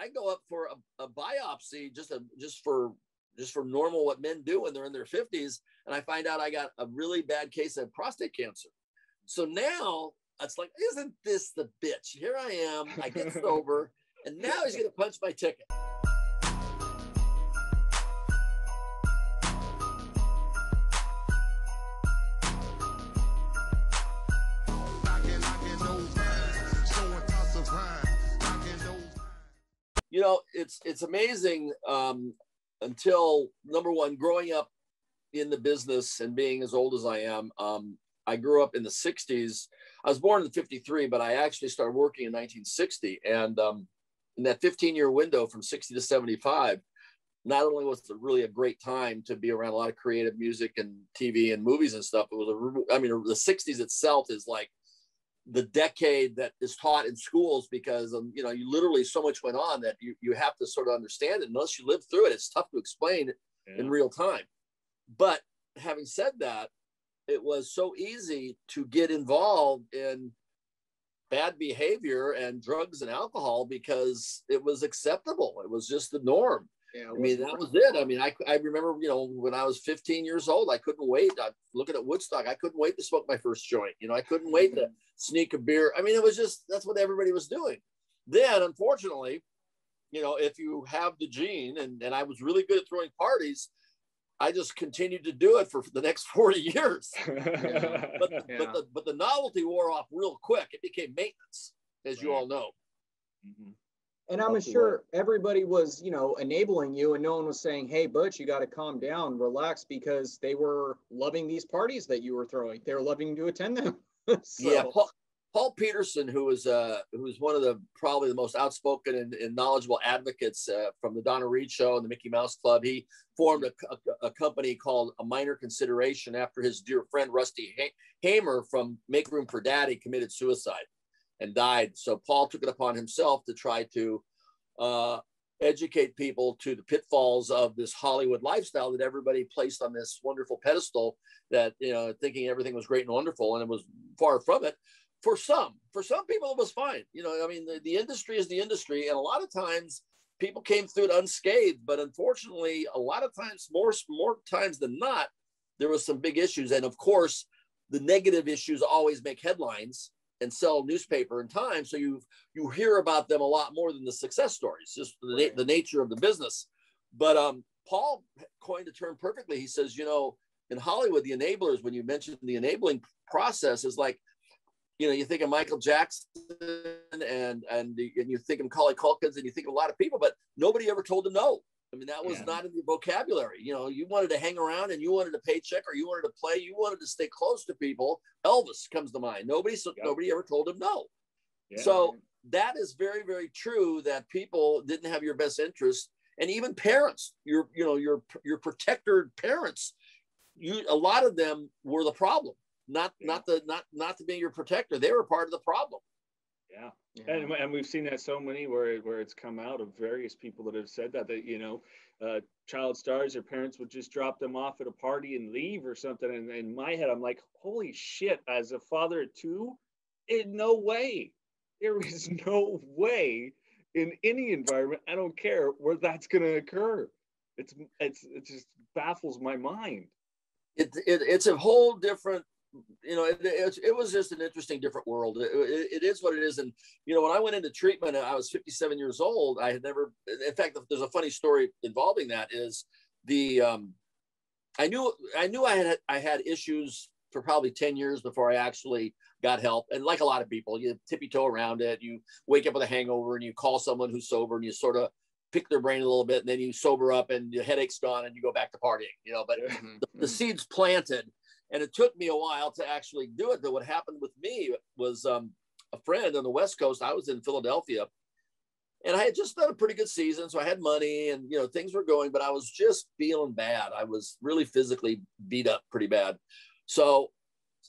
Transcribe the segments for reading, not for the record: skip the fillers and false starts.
I go up for a biopsy, just for normal what men do when they're in their 50s, and I find out I got a really bad case of prostate cancer. So now it's like, isn't this the bitch? Here I am, I get sober, and now he's gonna punch my ticket. You know, it's amazing until, number one, growing up in the business and being as old as I am. I grew up in the 60s. I was born in 53, but I actually started working in 1960. And in that 15-year window from 60 to 75, not only was it really a great time to be around a lot of creative music and TV and movies and stuff, it was the 60s itself is like the decade that is taught in schools, because you know, you literally, so much went on that you have to sort of understand it. Unless you live through it, it's tough to explain in real time. But having said that, it was so easy to get involved in bad behavior and drugs and alcohol because it was acceptable. It was just the norm. Yeah, I mean, that was it. I mean, I remember, you know, when I was 15 years old, I couldn't wait. I'm looking at Woodstock. I couldn't wait to smoke my first joint. You know, I couldn't wait to sneak a beer. I mean, it was just, that's what everybody was doing. Then, unfortunately, you know, if you have the gene, and I was really good at throwing parties, I just continued to do it for the next 40 years. Yeah. But the novelty wore off real quick. It became maintenance, as you all know. Mm-hmm. And I'm sure everybody was, you know, enabling you, and no one was saying, hey, Butch, you got to calm down, relax, because they were loving these parties that you were throwing. They were loving to attend them. So. Yeah, Paul Peterson, who was one of the probably the most outspoken and knowledgeable advocates from the Donna Reed Show and the Mickey Mouse Club, he formed a company called A Minor Consideration after his dear friend Rusty Hamer from Make Room for Daddy committed suicide and died. So Paul took it upon himself to try to educate people to the pitfalls of this Hollywood lifestyle that everybody placed on this wonderful pedestal, that, you know, thinking everything was great and wonderful, and it was far from it. For some people, it was fine. You know, I mean, the industry is the industry, and a lot of times people came through it unscathed, but unfortunately, a lot of times, more times than not, there was some big issues. And of course, the negative issues always make headlines and sell newspaper and time. So you hear about them a lot more than the success stories, just the nature of the business. But Paul coined the term perfectly. He says, you know, in Hollywood, the enablers, when you mentioned the enabling process, is like, you know, you think of Michael Jackson and you think of Macaulay Culkin, and you think of a lot of people, but nobody ever told them no. I mean, that was not in your vocabulary. You know, you wanted to hang around and you wanted a paycheck, or you wanted to play, you wanted to stay close to people. Elvis comes to mind. Nobody ever told him no. Yeah. So that is very, very true, that people didn't have your best interest. And even parents, your protector parents, a lot of them were the problem, not to be your protector. They were part of the problem. Yeah. And we've seen that so many where it's come out of various people that have said that you know, child stars, their parents would just drop them off at a party and leave or something. And in my head, I'm like, holy shit, as a father of two, no way. There is no way in any environment, I don't care, where that's going to occur. It just baffles my mind. It's a whole different, you know, it was just an interesting, different world. It is what it is. And, you know, when I went into treatment, I was 57 years old. I had never, in fact, there's a funny story involving that, is I knew I had issues for probably 10 years before I actually got help. And like a lot of people, you tippy-toe around it. You wake up with a hangover and you call someone who's sober and you sort of pick their brain a little bit, and then you sober up and your headache's gone and you go back to partying, you know, but the seed's planted. And it took me a while to actually do it. But what happened with me was a friend on the West Coast. I was in Philadelphia, and I had just done a pretty good season. So I had money and, you know, things were going, but I was just feeling bad. I was really physically beat up pretty bad. So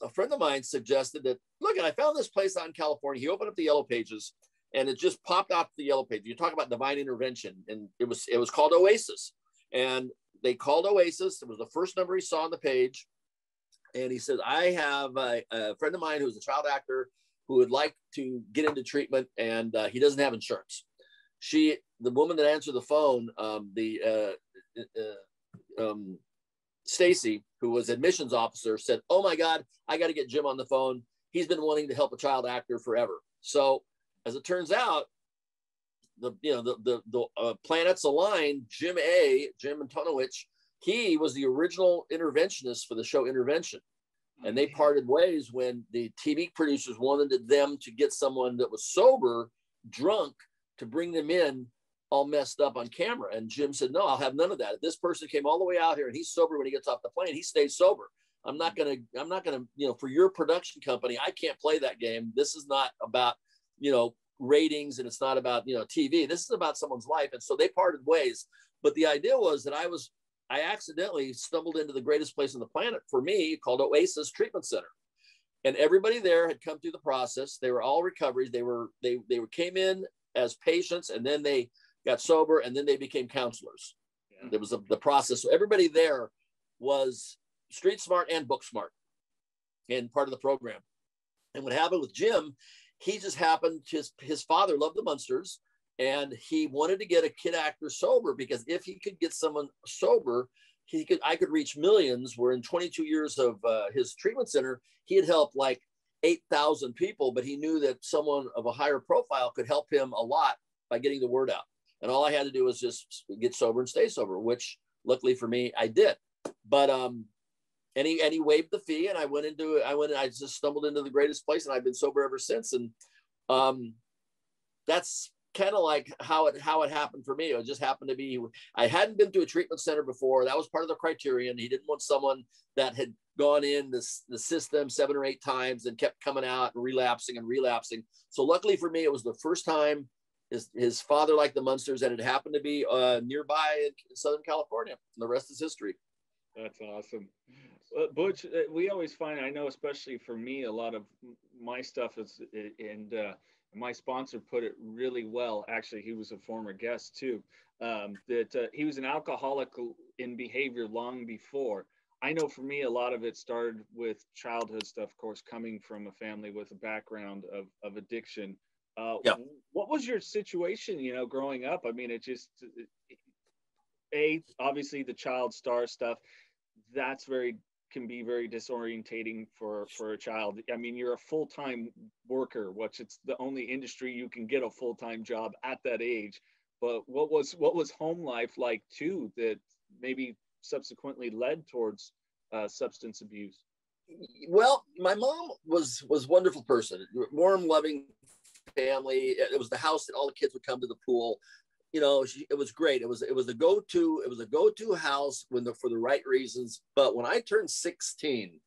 a friend of mine suggested that, look, and I found this place out in California. He opened up the Yellow Pages, and it just popped out the Yellow Pages. You talk about divine intervention, and it was called Oasis. And they called Oasis. It was the first number he saw on the page. And he said, I have a friend of mine who's a child actor who would like to get into treatment, and he doesn't have insurance. She the woman that answered the phone, Stacy, who was admissions officer, said, "Oh my God, I got to get Jim on the phone. He's been wanting to help a child actor forever." So as it turns out, the planets aligned. Jim Antonowicz, he was the original interventionist for the show Intervention. And they parted ways when the TV producers wanted them to get someone that was sober, drunk, to bring them in all messed up on camera. And Jim said, "No, I'll have none of that. If this person came all the way out here and he's sober when he gets off the plane, he stays sober. I'm not gonna, for your production company, I can't play that game. This is not about, ratings, and it's not about, TV. This is about someone's life." And so they parted ways. But the idea was that I accidentally stumbled into the greatest place on the planet for me, called Oasis Treatment Center. And everybody there had come through the process. They were all recoveries. They came in as patients, and then they got sober, and then they became counselors. Yeah. There was the process. So everybody there was street smart and book smart and part of the program. And what happened with Jim, he just happened, his father loved the Munsters, and he wanted to get a kid actor sober, because if he could get someone sober, I could reach millions. Where in 22 years of his treatment center, he had helped like 8,000 people, but he knew that someone of a higher profile could help him a lot by getting the word out. And all I had to do was just get sober and stay sober, which luckily for me, I did. But and he waived the fee, and I just stumbled into the greatest place, and I've been sober ever since. And that's kind of like how it happened for me. It just happened to be, I hadn't been to a treatment center before. That was part of the criterion. He didn't want someone that had gone in the system 7 or 8 times and kept coming out and relapsing. So luckily for me, it was the first time his father liked the Munsters, and it happened to be nearby in Southern California. And the rest is history. That's awesome. Butch, we always find, I know especially for me, a lot of my stuff is, and my sponsor put it really well. Actually, he was a former guest too, that he was an alcoholic in behavior long before. I know for me, a lot of it started with childhood stuff, of course, coming from a family with a background of addiction. What was your situation, growing up? I mean, obviously the child star stuff, that's can be very disorientating for a child. I mean, you're a full-time worker, which it's the only industry you can get a full-time job at that age. But what was home life like too, that maybe subsequently led towards substance abuse? Well, my mom was a wonderful person, warm, loving family. It was the house that all the kids would come to the pool. It was great. It was a go-to house for the right reasons. But when I turned 16,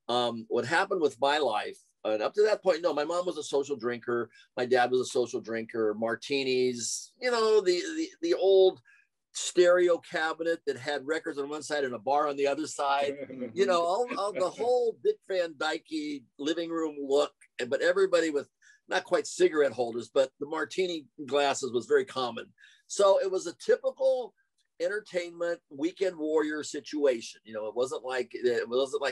what happened with my life, and up to that point, no, my mom was a social drinker. My dad was a social drinker. Martinis, the old stereo cabinet that had records on one side and a bar on the other side. All the whole Dick Van Dyke living room look, but everybody with not quite cigarette holders, but the martini glasses was very common. So it was a typical entertainment weekend warrior situation. It wasn't like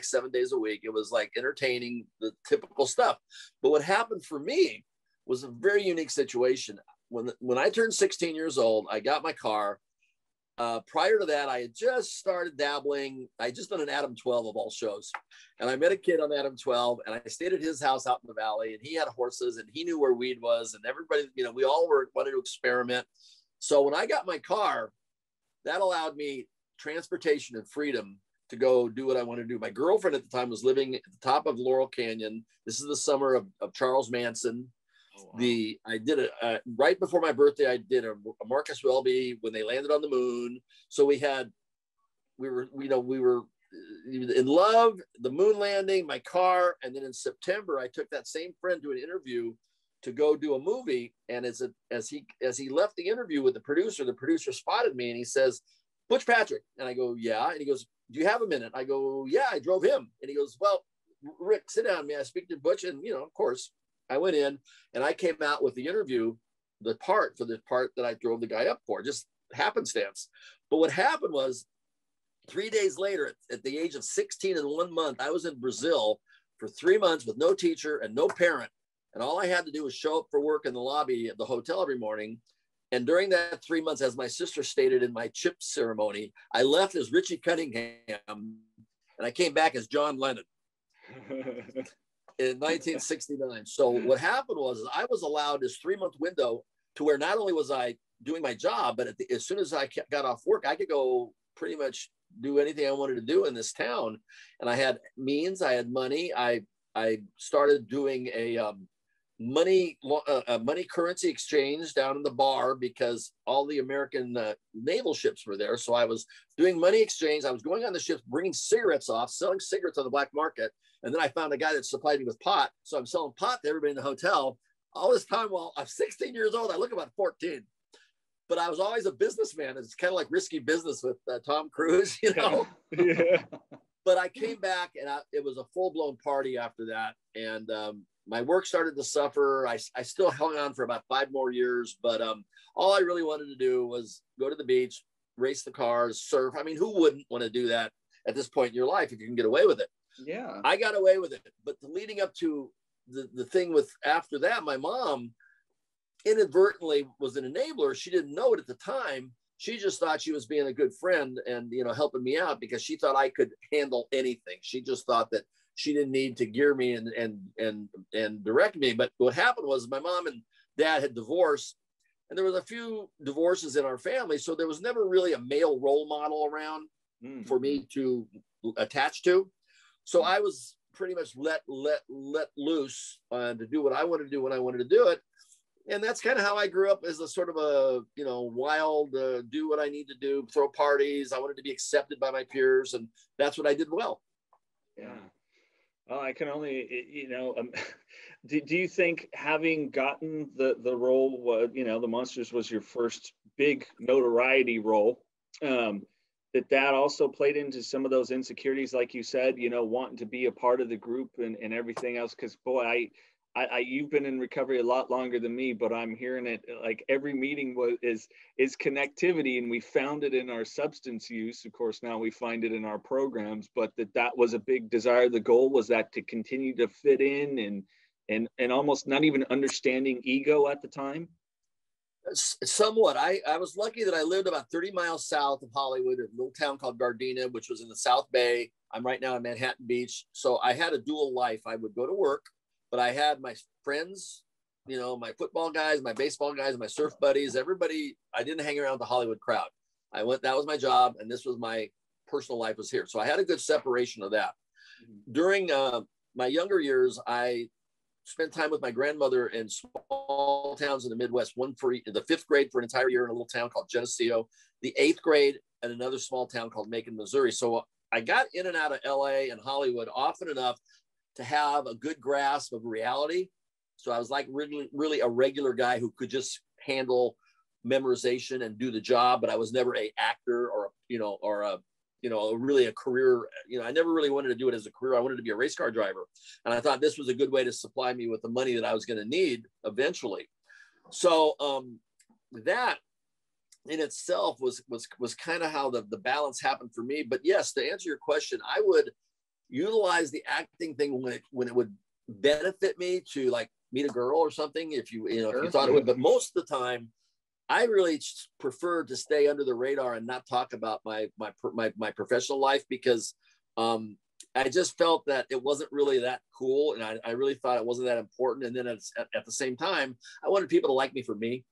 7 days a week. It was like entertaining, the typical stuff. But what happened for me was a very unique situation. When I turned 16 years old, I got my car. Prior to that, I had just started dabbling. I just done an Adam 12 of all shows. And I met a kid on Adam 12, and I stayed at his house out in the valley, and he had horses, and he knew where weed was, and everybody, we all wanted to experiment. So when I got my car, that allowed me transportation and freedom to go do what I wanted to do. My girlfriend at the time was living at the top of Laurel Canyon. This is the summer of Charles Manson. Oh, wow. I did it right before my birthday. I did a Marcus Welby when they landed on the moon. So we were in love, the moon landing, my car. And then in September, I took that same friend to an interview to go do a movie. And as he left the interview with the producer spotted me and he says, "Butch Patrick." And I go, "Yeah." And he goes, "Do you have a minute?" I go, "Yeah, I drove him." And he goes, "Well, Rick, sit down. May I speak to Butch?" And, of course, I went in and I came out with the interview, the part that I drove the guy up for, just happenstance. But what happened was 3 days later, at the age of 16 and 1 month, I was in Brazil for 3 months with no teacher and no parent. And all I had to do was show up for work in the lobby at the hotel every morning. And during that 3 months, as my sister stated in my chip ceremony, I left as Richie Cunningham and I came back as John Lennon in 1969. So what happened was I was allowed this 3-month window to where not only was I doing my job, but as soon as I got off work, I could go pretty much do anything I wanted to do in this town. And I had means, I had money. I started doing a money currency exchange down in the bar because all the American naval ships were there. So I was doing money exchange. I was going on the ships, bringing cigarettes off, selling cigarettes on the black market. And then I found a guy that supplied me with pot. So I'm selling pot to everybody in the hotel. All this time while I'm 16 years old, I look about 14. But I was always a businessman. It's kind of like Risky Business with Tom Cruise, you know? Yeah. But I came back and it was a full-blown party after that. And my work started to suffer. I still hung on for about 5 more years. But all I really wanted to do was go to the beach, race the cars, surf. I mean, who wouldn't want to do that at this point in your life if you can get away with it? Yeah. I got away with it. But leading up to the thing with after that, my mom inadvertently was an enabler. She didn't know it at the time. She just thought she was being a good friend and, you know, helping me out because she thought I could handle anything. She just thought that she didn't need to gear me and direct me. But what happened was my mom and dad had divorced, and there was a few divorces in our family. So there was never really a male role model around for me to attach to. So I was pretty much let loose to do what I wanted to do when I wanted to do it. And that's kind of how I grew up, as a sort of a, you know, wild, do what I need to do, throw parties. I wanted to be accepted by my peers, and that's what I did well. Yeah. Well, I can only, you know, do you think having gotten the role, you know, the Munsters was your first big notoriety role, that also played into some of those insecurities, like you said, you know, wanting to be a part of the group and everything else? Because, boy, you've been in recovery a lot longer than me, but I'm hearing it like every meeting is connectivity, and we found it in our substance use. Of course, now we find it in our programs, but that was a big desire. The goal was that to continue to fit in and almost not even understanding ego at the time. Somewhat. I was lucky that I lived about 30 miles south of Hollywood, a little town called Gardena, which was in the South Bay. I'm right now in Manhattan Beach. So I had a dual life. I would go to work, but I had my friends, you know, my football guys, my baseball guys, my surf buddies, everybody. I didn't hang around the Hollywood crowd. That was my job. And this was my personal life was here. So I had a good separation of that. During my younger years, I spent time with my grandmother in small towns in the Midwest, one for the 5th grade for an entire year in a little town called Geneseo, the 8th grade in another small town called Macon, Missouri. So I got in and out of LA and Hollywood often enough to have a good grasp of reality. So I was like really a regular guy who could just handle memorization and do the job, but I was never a actor or really a career. You know, I never really wanted to do it as a career. I wanted to be a race car driver. And I thought this was a good way to supply me with the money that I was going to need eventually. So that in itself was kind of how the balance happened for me. But yes, to answer your question, I would utilize the acting thing when it would benefit me to like meet a girl or something, if you thought it would. But most of the time, I really prefer to stay under the radar and not talk about my professional life because I just felt that it wasn't really that cool, and I really thought it wasn't that important. And then at the same time, I wanted people to like me for me.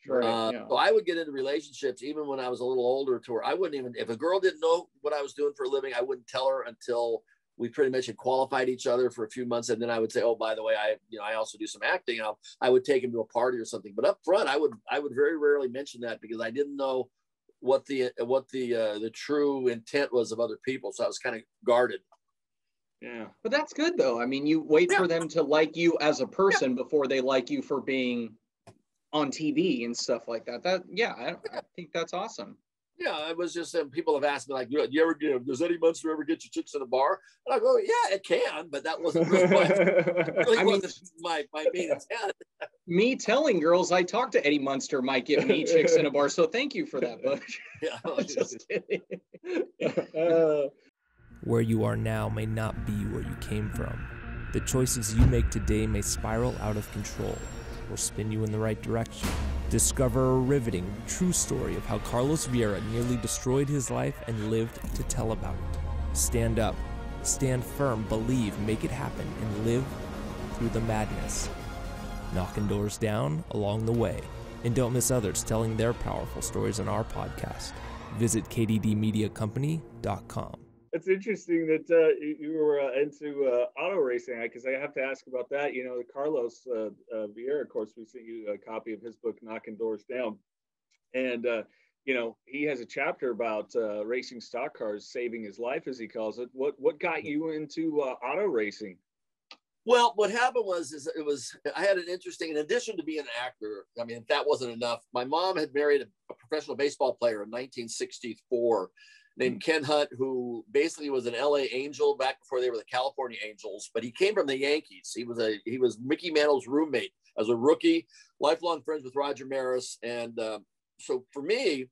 Sure. So I would get into relationships even when I was a little older, to where I wouldn't even, if a girl didn't know what I was doing for a living, I wouldn't tell her until we pretty much had qualified each other for a few months. And then I would say, oh, by the way, I also do some acting. I would take him to a party or something, but up front, I would very rarely mention that because I didn't know what the true intent was of other people. So I was kind of guarded. Yeah. But that's good though. I mean, you wait for them to like you as a person before they like you for being on TV and stuff like that. I think that's awesome. Yeah, it was just people have asked me like, does Eddie Munster ever get you chicks in a bar? And I go, yeah, it can, but that wasn't really wasn't my main intent. Me telling girls I talked to Eddie Munster might get me chicks in a bar, so thank you for that, Butch. Yeah, just kidding. Where you are now may not be where you came from. The choices you make today may spiral out of control. will spin you in the right direction. Discover a riveting, true story of how Carlos Vieira nearly destroyed his life and lived to tell about it. Stand up, stand firm, believe, make it happen, and live through the madness. Knocking doors down along the way. And don't miss others telling their powerful stories on our podcast. Visit kddmediacompany.com. It's interesting that you were into auto racing, because I have to ask about that. You know, Carlos Vieira, of course, we sent you a copy of his book, Knocking Doors Down. And, you know, he has a chapter about racing stock cars, saving his life, as he calls it. What got you into auto racing? Well, what happened was, I had an interesting, in addition to being an actor, I mean, if that wasn't enough, my mom had married a professional baseball player in 1964 named Ken Hunt, who basically was an LA Angel back before they were the California Angels, but he came from the Yankees. He was Mickey Mantle's roommate as a rookie, lifelong friends with Roger Maris. And so for me,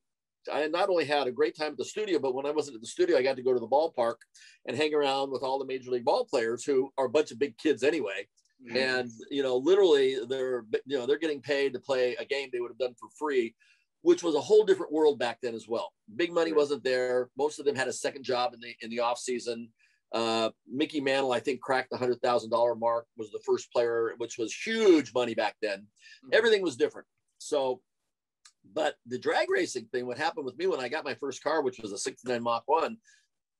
I not only had a great time at the studio, but when I wasn't at the studio, I got to go to the ballpark and hang around with all the major league ball players who are a bunch of big kids anyway. Mm-hmm. And, you know, literally they're getting paid to play a game they would have done for free, which was a whole different world back then as well. Big money wasn't there. Most of them had a second job in the off season. Mickey Mantle, I think, cracked the $100,000 mark, was the first player, which was huge money back then. Mm-hmm. Everything was different. So, but the drag racing thing, what happened with me when I got my first car, which was a 69 Mach 1,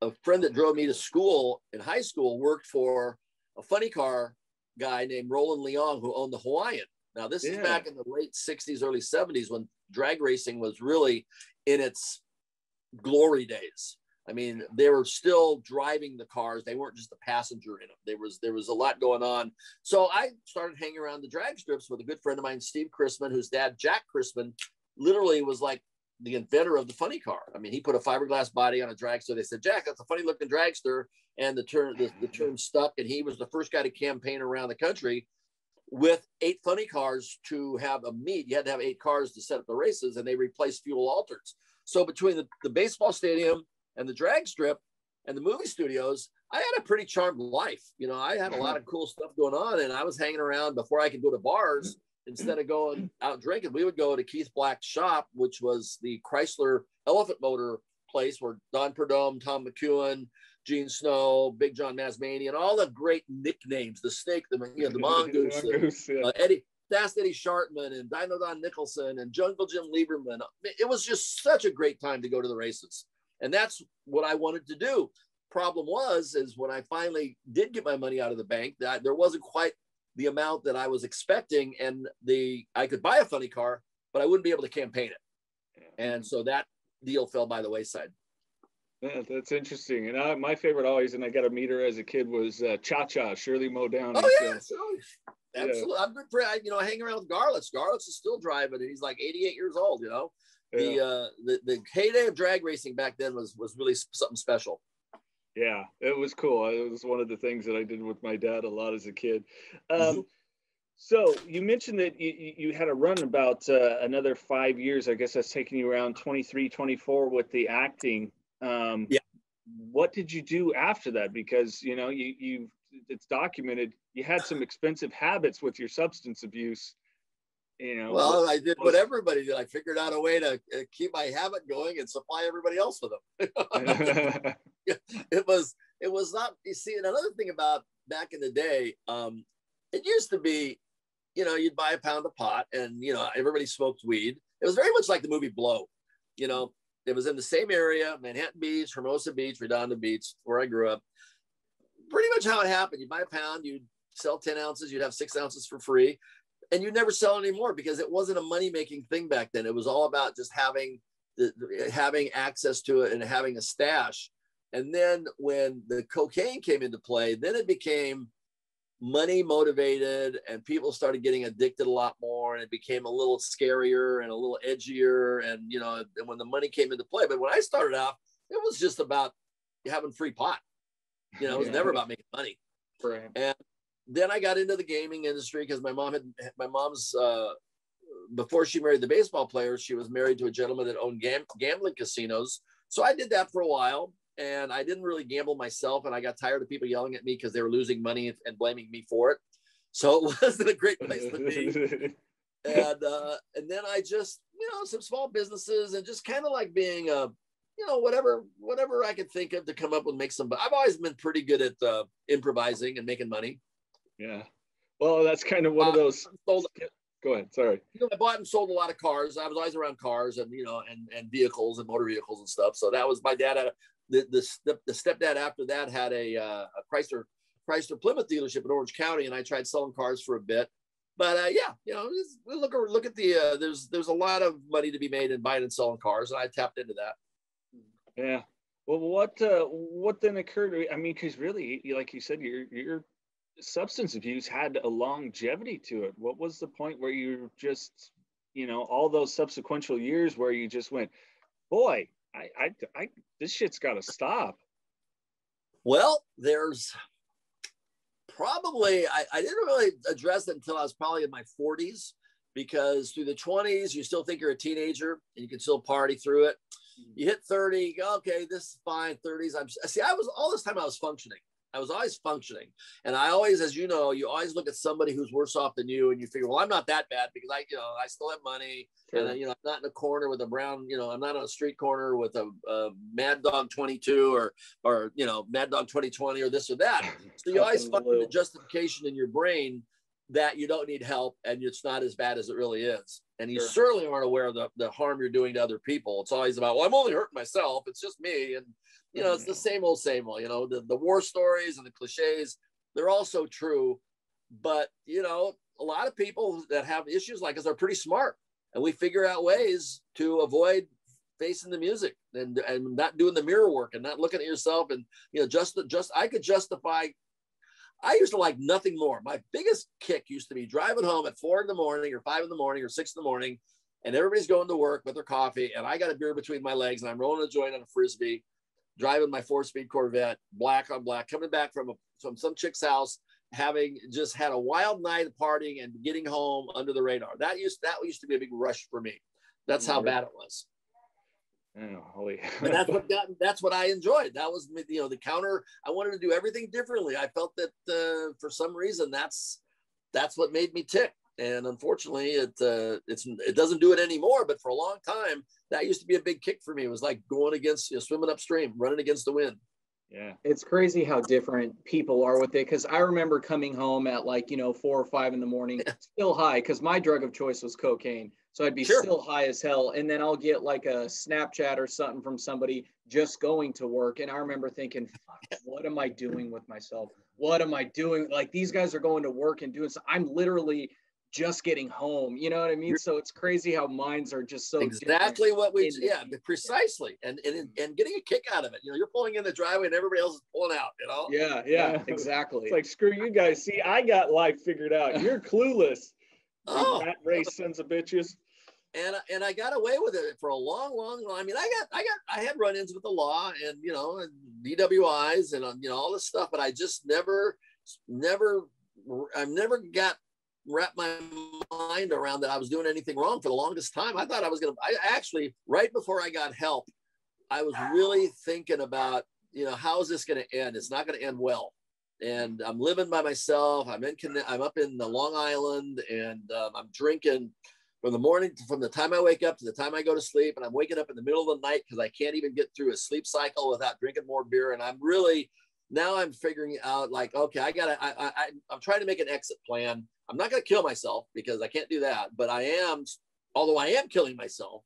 a friend that drove me to school in high school worked for a funny car guy named Roland Leong, who owned the Hawaiian. Now, this is back in the late 60s, early 70s, when drag racing was really in its glory days. I mean, they were still driving the cars. They weren't just a passenger in them. There was a lot going on. So I started hanging around the drag strips with a good friend of mine, Steve Chrisman, whose dad, Jack Chrisman, literally was like the inventor of the funny car. I mean, he put a fiberglass body on a dragster. They said, Jack, that's a funny looking dragster. And the term stuck. And he was the first guy to campaign around the country with 8 funny cars to have a meet. You had to have 8 cars to set up the races, and they replaced fuel altereds. So between the baseball stadium and the drag strip and the movie studios, I had a pretty charmed life. You know, I had a lot of cool stuff going on, and I was hanging around before I could go to bars. Instead of going out drinking, we would go to Keith Black's shop, which was the Chrysler Elephant Motor place where Don Perdome, Tom McEwen, Gene Snow, Big John Masmani, and all the great nicknames, the Snake, the Mongoose, Eddie Shartman, and Dino Don Nicholson, and Jungle Jim Lieberman. It was just such a great time to go to the races. And that's what I wanted to do. Problem is when I finally did get my money out of the bank, that there wasn't quite the amount that I was expecting, and I could buy a funny car, but I wouldn't be able to campaign it. And so that deal fell by the wayside. Yeah, that's interesting. And my favorite always, and I got to meet her as a kid, was Cha-Cha, Shirley Moe Downey. Oh, yeah, absolutely. I'm good for, I hang around with Garlitz. Garlitz is still driving, and he's like 88 years old, you know. Yeah. The heyday of drag racing back then was really something special. Yeah, it was cool. It was one of the things that I did with my dad a lot as a kid. So you mentioned that you had a run about another 5 years. I guess that's taking you around 23, 24 with the acting. Yeah. What did you do after that? Because, you know, it's documented, you had some expensive habits with your substance abuse. You know, well, I did what everybody did. I figured out a way to keep my habit going and supply everybody else with them. It was not, you see, and another thing about back in the day, it used to be, you know, you'd buy a pound of pot and, you know, everybody smoked weed. It was very much like the movie Blow. You know, it was in the same area, Manhattan Beach, Hermosa Beach, Redondo Beach, where I grew up. Pretty much how it happened. You'd buy a pound, you'd sell 10 ounces, you'd have 6 ounces for free. And you never sell it anymore because it wasn't a money-making thing back then. It was all about just having access to it and having a stash. And then when the cocaine came into play, then it became money motivated and people started getting addicted a lot more, and it became a little scarier and a little edgier. And, you know, and when the money came into play, but when I started out, it was just about having free pot. You know, it was never about making money. Right. And then I got into the gaming industry because my mom's before she married the baseball player, she was married to a gentleman that owned gambling casinos. So I did that for a while, and I didn't really gamble myself. And I got tired of people yelling at me because they were losing money and blaming me for it. So it wasn't a great place to be. And then I just, some small businesses and just kind of like being whatever I could think of to come up with, make some. I've always been pretty good at improvising and making money. Yeah. Well, that's kind of one of those. Go ahead. Sorry. I bought and sold a lot of cars. I was always around cars and, and vehicles and motor vehicles and stuff. So that was my dad. The stepdad after that had a Chrysler Plymouth dealership in Orange County, and I tried selling cars for a bit. But look at the there's a lot of money to be made in buying and selling cars, and I tapped into that. Yeah. Well, what then occurred? I mean, because really, like you said, your substance abuse had a longevity to it. What was the point where you just, all those subsequent years where you just went, boy, I this shit's got to stop? Well, there's probably, I didn't really address it until I was probably in my 40s, because through the 20s, you still think you're a teenager and you can still party through it. You hit 30, you go, okay, this is fine. 30s, I was all this time I was functioning. I was always functioning. And I always, as you know, you always look at somebody who's worse off than you, and you figure, well, I'm not that bad because I still have money. Sure. And I'm not in a corner with a brown, I'm not on a street corner with a Mad Dog 22 or Mad Dog 2020 or this or that. So you always find the justification in your brain that you don't need help and it's not as bad as it really is. And you certainly aren't aware of the harm you're doing to other people. It's always about, well, I'm only hurting myself. It's just me. And, it's the same old, the war stories and the cliches, they're also true. But, a lot of people that have issues like us are pretty smart, and we figure out ways to avoid facing the music and not doing the mirror work and not looking at yourself. And, I could justify. I used to like nothing more. My biggest kick used to be driving home at 4 a.m. or 5 a.m. or 6 a.m. and everybody's going to work with their coffee, and I got a beer between my legs, and I'm rolling a joint on a Frisbee, driving my 4-speed Corvette, black on black, coming back from some chick's house, having just had a wild night of partying and getting home under the radar. That used to be a big rush for me. That's how bad it was. Oh, holy. And that's what I enjoyed. That was, the counter. I wanted to do everything differently. I felt that for some reason that's what made me tick. And unfortunately, it doesn't do it anymore. But for a long time, that used to be a big kick for me. It was like going against, swimming upstream, running against the wind. Yeah, it's crazy how different people are with it. Because I remember coming home at 4 or 5 in the morning, still high, because my drug of choice was cocaine. So I'd be still high as hell. And then I'll get like a Snapchat or something from somebody just going to work. And I remember thinking, fuck, what am I doing with myself? What am I doing? Like, these guys are going to work and doing so. I'm literally just getting home. You know what I mean? So it's crazy how minds are just so exactly what we, precisely. And getting a kick out of it. You're pulling in the driveway and everybody else is pulling out, Yeah, exactly. It's like, screw you guys. See, I got life figured out. You're clueless. Rat race sons of bitches. And I got away with it for a long. I mean, I had run-ins with the law and and DWIs and all this stuff, but I just never got wrapped my mind around that I was doing anything wrong for the longest time. I thought I actually, right before I got help, I was really thinking about, how is this going to end? It's not going to end well. And I'm living by myself. I'm up in the Long Island, and I'm drinking from the time I wake up to the time I go to sleep. And I'm waking up in the middle of the night because I can't even get through a sleep cycle without drinking more beer. And now I'm figuring out, like, okay, I'm trying to make an exit plan. I'm not going to kill myself because I can't do that, but although I am killing myself,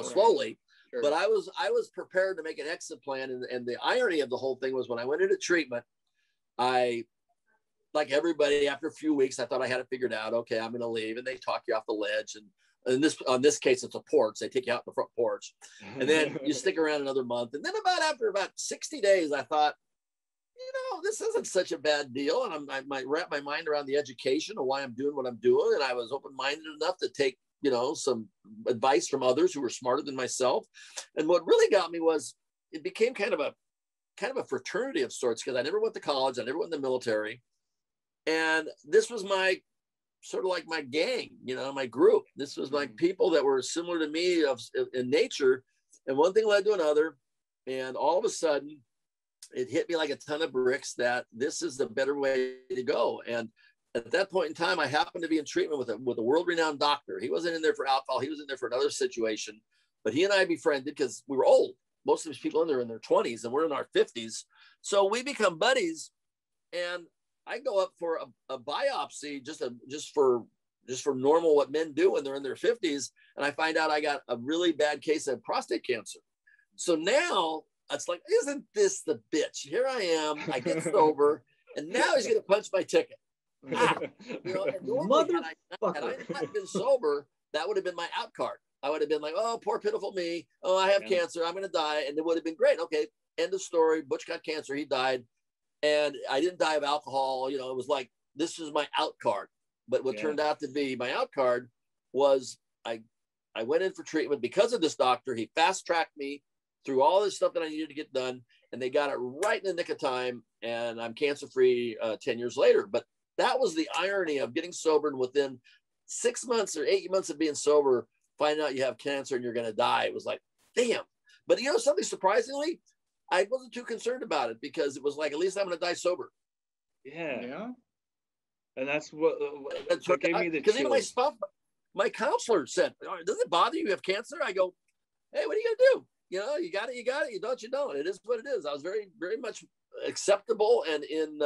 slowly. Sure. But I was prepared to make an exit plan. And the irony of the whole thing was, when I went into treatment, like everybody, after a few weeks, I thought I had it figured out. Okay, I'm going to leave. And they talk you off the ledge. And on this case, it's a porch. They take you out in the front porch. And then you stick around another month. And then after about 60 days, I thought, this isn't such a bad deal. And I might wrap my mind around the education of why I'm doing what I'm doing. And I was open-minded enough to take, some advice from others who were smarter than myself. And what really got me was, it became kind of a fraternity of sorts, because I never went to college. I never went in the military. And this was my sort of like my gang, my group. This was like people that were similar to me in nature. And one thing led to another. And all of a sudden, it hit me like a ton of bricks that this is the better way to go. And at that point in time, I happened to be in treatment with a world-renowned doctor. He wasn't in there for alcohol. He was in there for another situation. But he and I befriended because we were old. Most of these people in there in their 20s, and we're in our 50s. So we become buddies. And I go up for a biopsy just for normal what men do when they're in their 50s. And I find out I got a really bad case of prostate cancer. So now it's like, isn't this the bitch? Here I am. I get sober, and now he's going to punch my ticket. You know, and normally, had I not been sober, that would have been my out card. I would have been like, oh, poor pitiful me. Oh, I have cancer. I'm going to die. And it would have been great. Okay, end of story. Butch got cancer. He died. And I didn't die of alcohol. You know, it was like, this is my out card. But what turned out to be my out card was I went in for treatment because of this doctor. He fast-tracked me through all this stuff that I needed to get done. And they got it right in the nick of time. And I'm cancer-free 10 years later. But that was the irony of getting sober, and within 6 months or 8 months of being sober, finding out you have cancer and you're going to die. It was like, damn. But you know, something surprisingly, I wasn't too concerned about it because it was like, at least I'm going to die sober. Yeah. And that's what gave me the chills. Because even my counselor said, does it bother you have cancer? I go, hey, what are you going to do? You know, you got it. You don't, you don't. It is what it is. I was very, very much acceptable and in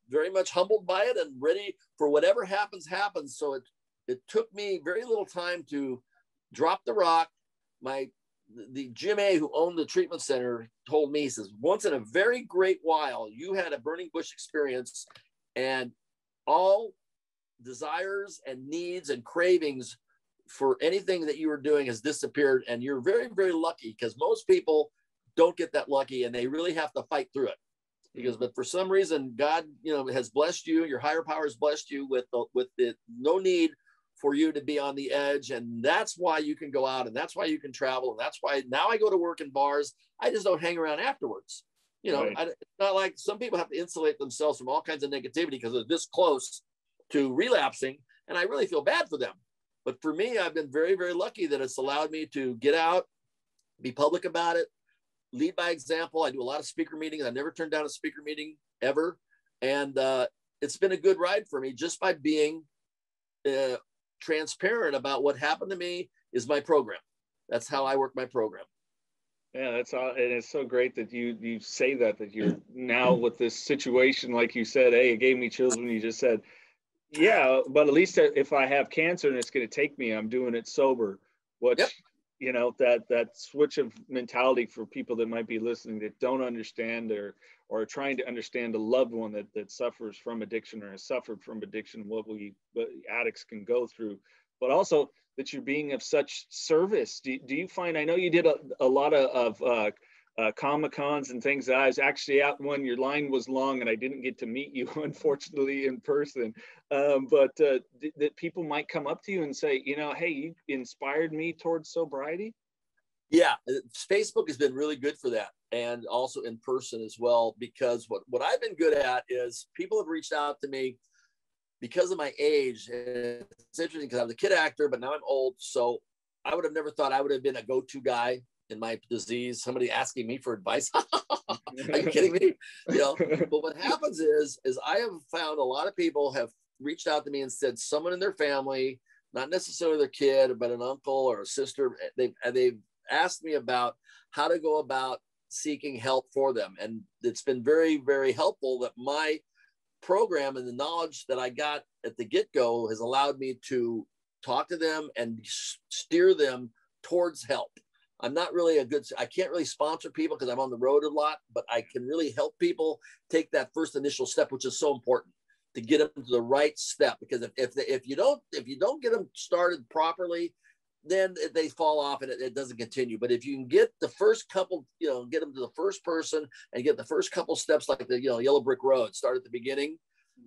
very much humbled by it and ready for whatever happens. So it took me very little time to drop the rock. The Jim A, who owned the treatment center, told me, he says, once in a very great while, you had a burning bush experience, and all desires and needs and cravings for anything that you were doing has disappeared. And you're very, very lucky, because most people don't get that lucky, and they really have to fight through it. But for some reason, God, you know, has blessed you. Your higher power has blessed you with the no need for you to be on the edge. And that's why you can go out, and that's why you can travel. And that's why now I go to work in bars. I just don't hang around afterwards. You know, right. It's not like some people have to insulate themselves from all kinds of negativity because they're this close to relapsing. And I really feel bad for them. But for me, I've been very, very lucky that it's allowed me to get out, be public about it, lead by example. I do a lot of speaker meetings. I've never turned down a speaker meeting ever. And it's been a good ride for me just by being transparent about what happened to me is my program. That's how I work my program. Yeah, that's all. And it's so great that you say that you're now with this situation, like you said. Hey, it gave me chills when you just said, yeah, but at least if I have cancer and it's going to take me, I'm doing it sober. Which, you know, that switch of mentality for people that might be listening that don't understand or trying to understand a loved one that suffers from addiction or has suffered from addiction, what addicts can go through, but also that you're being of such service. Do you find, I know you did a lot of Comic-Cons and things that I was actually out when your line was long and I didn't get to meet you, unfortunately, in person. But that people might come up to you and say, you know, hey, you inspired me towards sobriety. Yeah, Facebook has been really good for that. And also in person as well, because what I've been good at is people have reached out to me because of my age. It's interesting because I was a kid actor, but now I'm old. So I would have never thought I would have been a go-to guy in my disease, somebody asking me for advice. Are you kidding me? You know, but what happens is I have found a lot of people have reached out to me and said someone in their family, not necessarily their kid, but an uncle or a sister, they've asked me about how to go about seeking help for them. And it's been very, very helpful that my program and the knowledge that I got at the get-go has allowed me to talk to them and steer them towards help. I'm not really I can't really sponsor people because I'm on the road a lot, but I can really help people take that first initial step, which is so important to get them to the right step. Because if you don't get them started properly, then they fall off and it doesn't continue. But if you can get the first couple, you know, get them to the first person and get the first couple steps, like the, you know, yellow brick road, start at the beginning.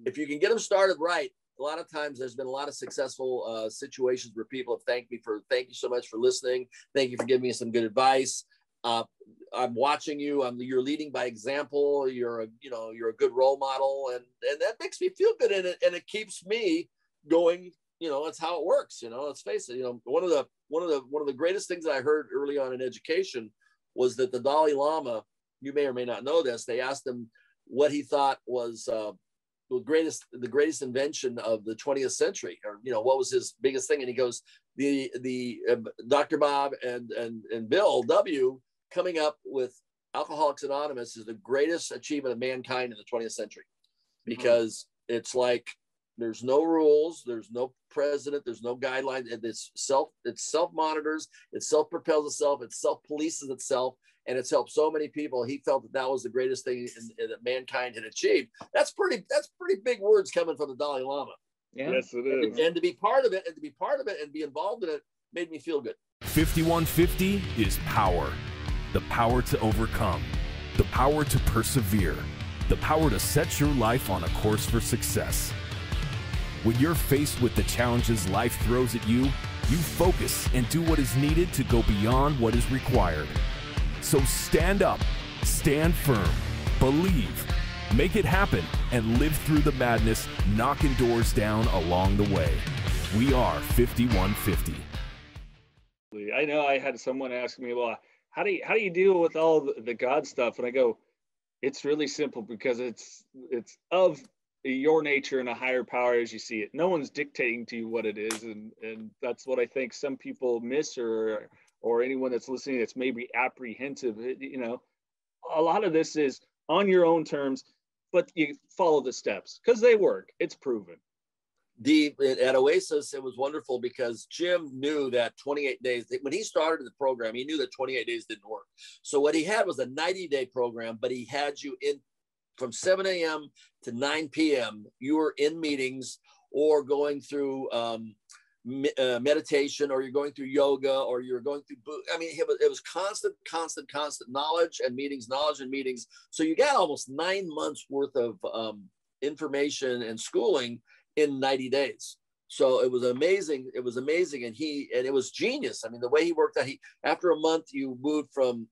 If you can get them started right, a lot of times there's been a lot of successful situations where people have thanked me for, thank you so much for listening. Thank you for giving me some good advice. I'm watching you. You're leading by example. You're a good role model. And that makes me feel good in it. And it keeps me going. You know, that's how it works. You know, let's face it. You know, one of the greatest things that I heard early on in education was that the Dalai Lama, you may or may not know this, they asked him what he thought was the greatest invention of the 20th century, or what was his biggest thing? And he goes, the Dr. Bob and Bill W. coming up with Alcoholics Anonymous is the greatest achievement of mankind in the 20th century, because it's like there's no rules, there's no president, there's no guidelines, and it self monitors, it self propels itself, it self polices itself, and it's helped so many people. He felt that was the greatest thing that mankind had achieved. That's pretty big words coming from the Dalai Lama. Yeah. Yes, it is. And to be part of it, and be involved in it made me feel good. 5150 is power. The power to overcome, the power to persevere, the power to set your life on a course for success. When you're faced with the challenges life throws at you, you focus and do what is needed to go beyond what is required. So stand up, stand firm, believe, make it happen, and live through the madness, knocking doors down along the way. We are 5150. I know I had someone ask me, well, how do you deal with all the God stuff? And I go, it's really simple, because it's of your nature and a higher power as you see it. No one's dictating to you what it is, and that's what I think some people miss, or anyone that's listening that's maybe apprehensive. A lot of this is on your own terms, but you follow the steps because they work. It's proven. At Oasis, it was wonderful because Jim knew that 28 days, when he started the program, he knew that 28 days didn't work. So what he had was a 90-day program, but he had you in from 7 a.m. to 9 p.m. You were in meetings or going through meditation, or you're going through yoga, or you're going through, it was constant knowledge and meetings. So you got almost 9 months worth of information and schooling in 90 days. So it was amazing. And it was genius. I mean, the way he worked out, after a month, you moved from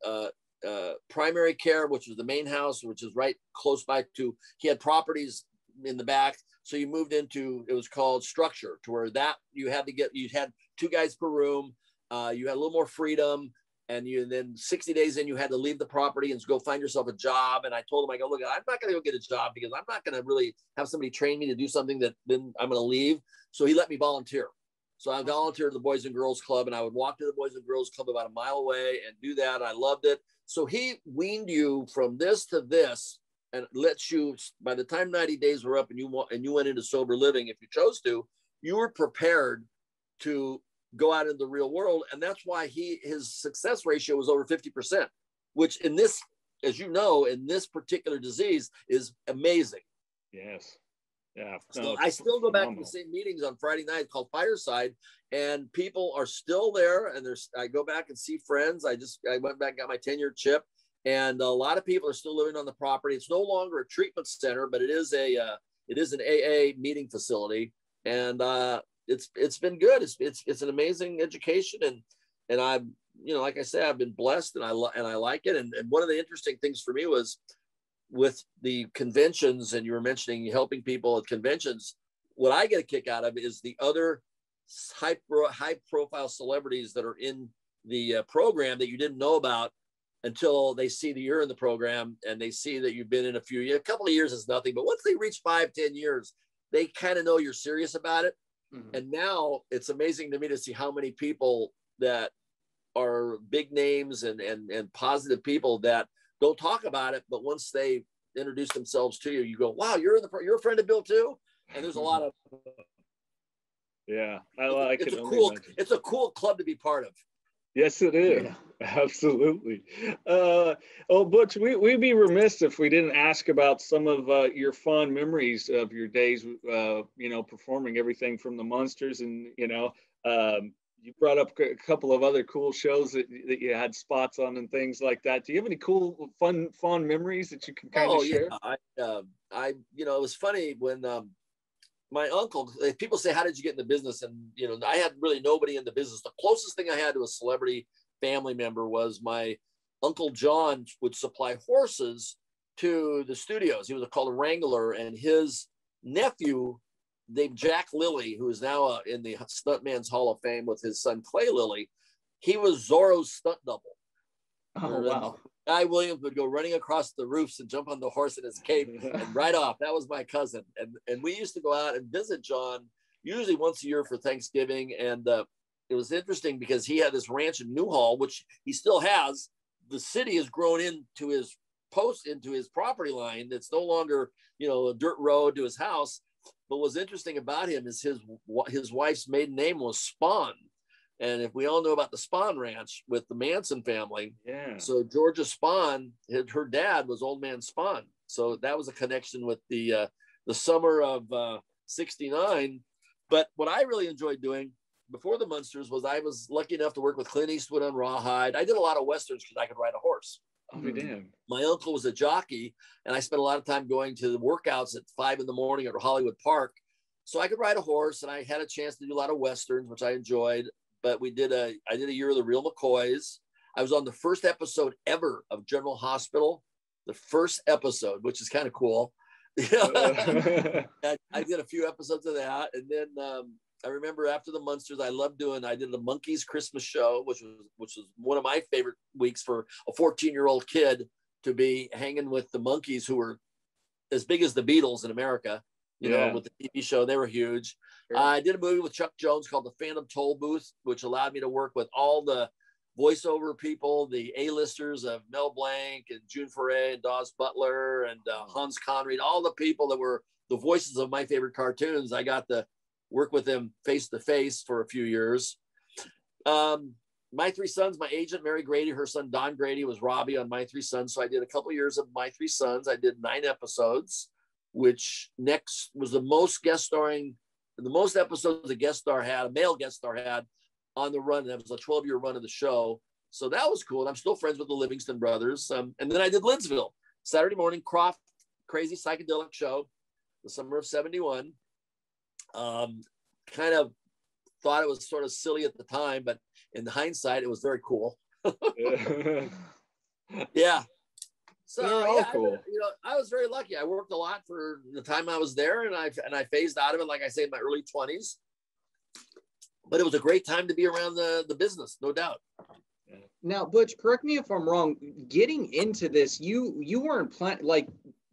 primary care, which was the main house, which is right close by to, he had properties in the back. So you moved into, it was called structure, to where that you had 2 guys per room. You had a little more freedom. And then 60 days in, you had to leave the property and go find yourself a job. And I told him, I go, look, I'm not going to go get a job, because I'm not going to really have somebody train me to do something that then I'm going to leave. So he let me volunteer. So I volunteered at the Boys and Girls Club, and I would walk to the Boys and Girls Club about a mile away and do that. I loved it. So he weaned you from this to this, and lets you, by the time 90 days were up and you went into sober living, if you chose to, you were prepared to go out in the real world. And that's why his success ratio was over 50%, which in this, as you know, in this particular disease is amazing. Yes. Yeah. So I still go back to the same meetings on Friday night called Fireside, and people are still there. And I go back and see friends. I went back and got my 10-year chip, and a lot of people are still living on the property. It's no longer a treatment center, but it is an AA meeting facility. And it's been good. It's an amazing education, and I've, like I say, I've been blessed, and I like it. And one of the interesting things for me was with the conventions, and you were mentioning helping people at conventions. What I get a kick out of is the other high profile celebrities that are in the program that you didn't know about until they see that you're in the program, and they see that you've been in a couple of years is nothing, but once they reach 5-10 years, they kind of know you're serious about it. Mm-hmm. And now it's amazing to me to see how many people that are big names and positive people that don't talk about it, but once they introduce themselves to you, you go, wow, you're a friend of Bill too. And there's a lot of, yeah, it's a cool club to be part of. Yes, it is. Yeah. Absolutely. Butch, we'd be remiss if we didn't ask about some of your fond memories of your days, performing everything from the Munsters, and, you brought up a couple of other cool shows that you had spots on and things like that. Do you have any cool, fond memories that you can kind of share? Yeah. It was funny when my uncle, people say, how did you get in the business? And, I had really nobody in the business. The closest thing I had to a celebrity family member was my Uncle John would supply horses to the studios. He was called a wrangler, and his nephew named Jack Lilly, who is now in the Stuntman's Hall of Fame with his son Clay Lilly, he was Zorro's stunt double. Oh, wow. Guy Williams would go running across the roofs and jump on the horse in his cape and ride off. That was my cousin. And we used to go out and visit John usually once a year for Thanksgiving. And it was interesting because he had this ranch in Newhall, which he still has. The city has grown into his property line. It's no longer, a dirt road to his house. But what's interesting about him is his wife's maiden name was Spahn. And if we all know about the Spahn Ranch with the Manson family, yeah. So Georgia Spahn, her dad was Old Man Spahn. So that was a connection with the summer of '69. But what I really enjoyed doing before the Munsters was I was lucky enough to work with Clint Eastwood on Rawhide. I did a lot of Westerns because I could ride a horse. Oh, damn. My uncle was a jockey, and I spent a lot of time going to the workouts at 5 a.m. at Hollywood Park. So I could ride a horse, and I had a chance to do a lot of Westerns, which I enjoyed. But I did a year of the Real McCoys. I was on the first episode ever of General Hospital, the first episode, which is kind of cool. I did a few episodes of that. And then I remember after the Munsters, I did the Monkeys Christmas show, which was one of my favorite weeks for a 14-year-old kid to be hanging with the Monkeys, who were as big as the Beatles in America, with the TV show. They were huge. Sure. I did a movie with Chuck Jones called The Phantom Toll Booth, which allowed me to work with all the voiceover people, the A-listers of Mel Blanc and June Foray and Dawes Butler and Hans Conried, all the people that were the voices of my favorite cartoons. I got to work with them face to face for a few years. My Three Sons, my agent, Mary Grady, her son, Don Grady, was Robbie on My Three Sons. So I did a couple of years of My Three Sons. I did 9 episodes, which next was the most episodes a male guest star had on the run. That was a 12-year run of the show. So that was cool. And I'm still friends with the Livingston brothers. And then I did Lidsville, Saturday morning, Croft, crazy psychedelic show, the summer of '71. Kind of thought it was sort of silly at the time, but in hindsight, it was very cool. Yeah. So cool. I was very lucky. I worked a lot for the time I was there, and I phased out of it, like I say, in my early 20s. But it was a great time to be around the business, no doubt. Now, Butch, correct me if I'm wrong. Getting into this, you weren't like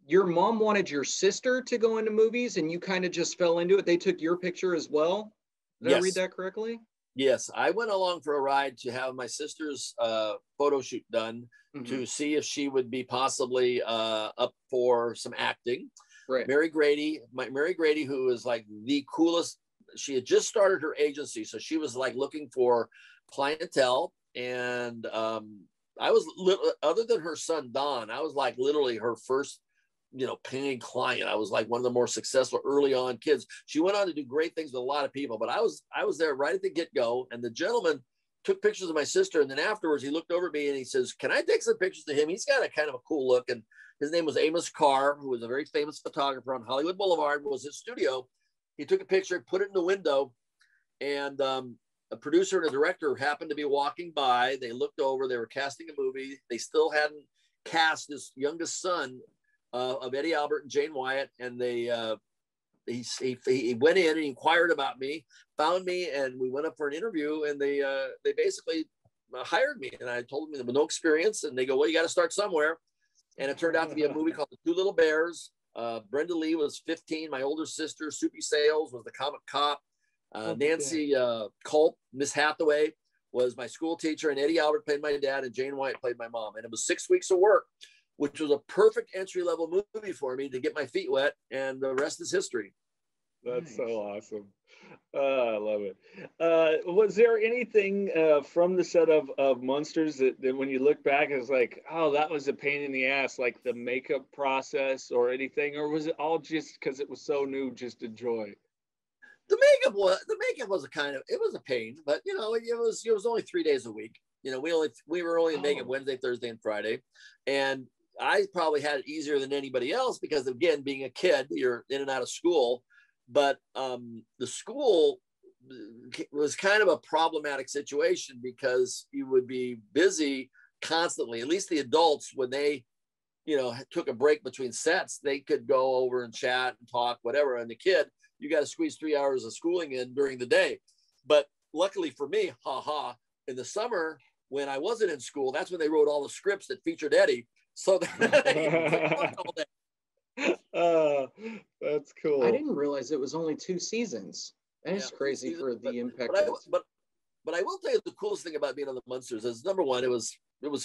your mom wanted your sister to go into movies, and you kind of just fell into it. They took your picture as well. Did I read that correctly? Yes, I went along for a ride to have my sister's photo shoot done to see if she would be possibly up for some acting. Right. Mary Grady, who is like the coolest. She had just started her agency, so she was like looking for clientele. And I was, other than her son Don, I was like literally her first, paying client. I was like one of the more successful early on kids. She went on to do great things with a lot of people, but I was there right at the get-go, and the gentleman took pictures of my sister, and then afterwards he looked over at me and he says, "Can I take some pictures of him? He's got a kind of a cool look." And his name was Amos Carr, who was a very famous photographer on Hollywood Boulevard, was his studio. He took a picture, put it in the window, and a producer and a director happened to be walking by. They looked over, they were casting a movie. They still hadn't cast his youngest son of Eddie Albert and Jane Wyatt. And he went in and inquired about me, found me, and we went up for an interview, and they basically hired me. And I told them there was no experience, and they go, "Well, you got to start somewhere." And it turned out to be a movie called The Two Little Bears. Brenda Lee was 15. My older sister, Soupy Sales, was the comic cop. Nancy Culp, Miss Hathaway, was my school teacher, and Eddie Albert played my dad, and Jane Wyatt played my mom. And it was 6 weeks of work, which was a perfect entry-level movie for me to get my feet wet, and the rest is history. That's so awesome. I love it. Was there anything from the set of Munsters that when you look back is like, oh, that was a pain in the ass, like the makeup process or anything, or was it all just because it was so new, just a joy? The makeup was it was a pain, but it was only 3 days a week. We were only in makeup Wednesday, Thursday, and Friday, and I probably had it easier than anybody else because, again, being a kid, you're in and out of school. But the school was kind of a problematic situation because you would be busy constantly. At least the adults, when they, took a break between sets, they could go over and chat and talk, whatever. And the kid, you got to squeeze 3 hours of schooling in during the day. But luckily for me, in the summer, when I wasn't in school, that's when they wrote all the scripts that featured Eddie. So that's cool. I didn't realize it was only 2 seasons. That is crazy for the impact. But I will tell you the coolest thing about being on the Munsters is, number one, it was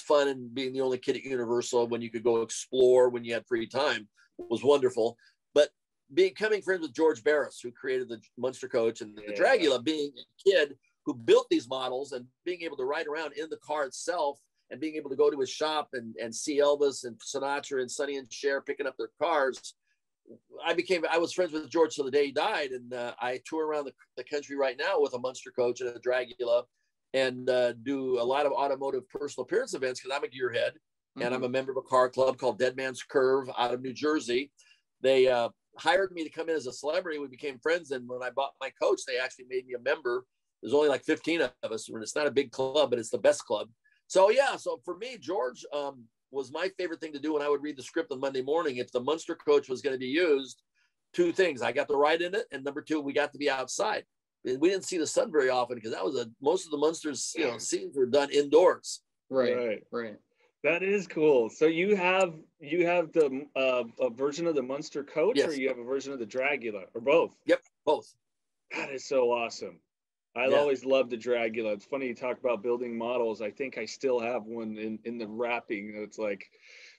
fun, and being the only kid at Universal when you could go explore when you had free time was wonderful. But becoming friends with George Barris, who created the Munster coach and the Dragula, being a kid who built these models and being able to ride around in the car itself and being able to go to his shop and see Elvis and Sinatra and Sonny and Cher picking up their cars. I was friends with George till the day he died, and I tour around the country right now with a Munster coach and a Dragula, and do a lot of automotive personal appearance events because I'm a gearhead, and I'm a member of a car club called Dead Man's Curve out of New Jersey. They hired me to come in as a celebrity. We became friends, and when I bought my coach, they actually made me a member. There's only like 15 of us, and it's not a big club, but it's the best club. So so for me, George was my favorite thing to do when I would read the script on Monday morning. If the Munster coach was going to be used, 2 things: I got to ride in it, and number 2, we got to be outside. And we didn't see the sun very often because that was most of the Munsters scenes were done indoors. Right. That is cool. So you have the a version of the Munster coach, or you have a version of the Dragula, or both? Yep, both. That is so awesome. I always loved the Dragula. It's funny you talk about building models. I think I still have one in the wrapping. It's like,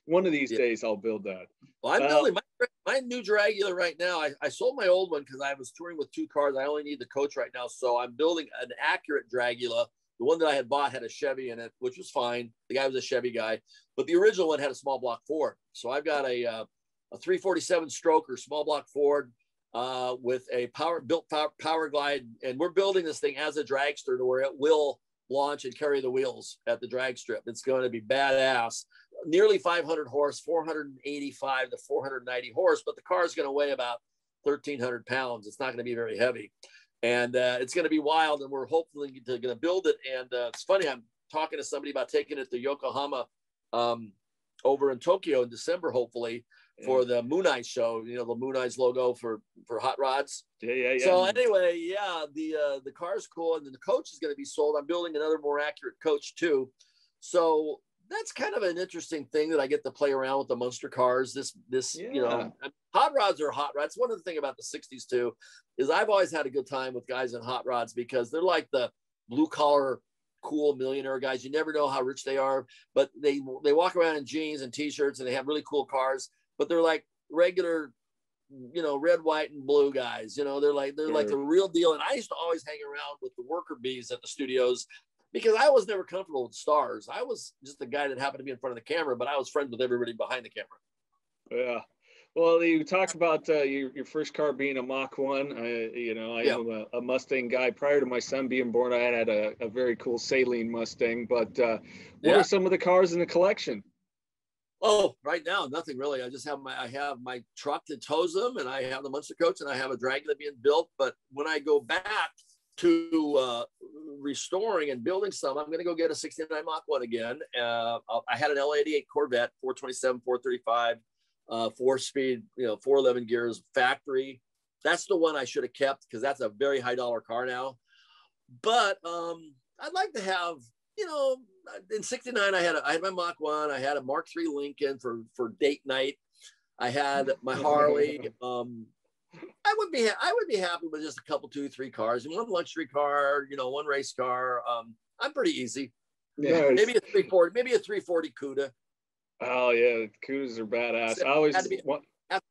one of these days I'll build that. Well, I'm building my new Dragula right now. I sold my old one because I was touring with 2 cars. I only need the coach right now. So I'm building an accurate Dragula. The one that I had bought had a Chevy in it, which was fine. The guy was a Chevy guy. But the original one had a small block Ford. So I've got a 347 stroker small block Ford with a power glide, and we're building this thing as a dragster to where it will launch and carry the wheels at the drag strip. It's going to be badass. Nearly 500 horse, 485 to 490 horse, but the car is going to weigh about 1,300 pounds. It's not going to be very heavy, and it's going to be wild. And we're hopefully going to build it. And it's funny, I'm talking to somebody about taking it to Yokohama over in Tokyo in December, hopefully, for the Moon Eyes show, the Moon Eyes logo for hot rods. Yeah. So anyway, the car's cool, and then the coach is going to be sold. I'm building another more accurate coach too. So that's kind of an interesting thing that I get to play around with the Munster cars. Hot rods are hot rods. One of the things about the 60s too is I've always had a good time with guys in hot rods because they're like the blue collar cool millionaire guys. You never know how rich they are, but they walk around in jeans and t-shirts, and they have really cool cars. But they're like regular, red, white, and blue guys. They're like the real deal. And I used to always hang around with the worker bees at the studios because I was never comfortable with stars. I was just the guy that happened to be in front of the camera, but I was friends with everybody behind the camera. Yeah. Well, you talk about your first car being a Mach 1. I am a Mustang guy. Prior to my son being born, I had a very cool Saline Mustang. But what are some of the cars in the collection? Oh, right now, nothing really. I have my truck that tows them, and I have the Munster coach, and I have a Dragula being built. But when I go back to restoring and building some, I'm going to go get a 69 Mach 1 again. I had an L88 Corvette, 427, 435, 4-speed, 411 gears, factory. That's the one I should have kept because that's a very high dollar car now. But I'd like to have, in 69, I had my Mach 1. I had a Mark III Lincoln for date night. I had my Harley. I would be happy with just a couple, 2-3 cars, and one luxury car, one race car. I'm pretty easy. Nice. Maybe a 340 Cuda. Oh yeah, Cudas are badass. I always have to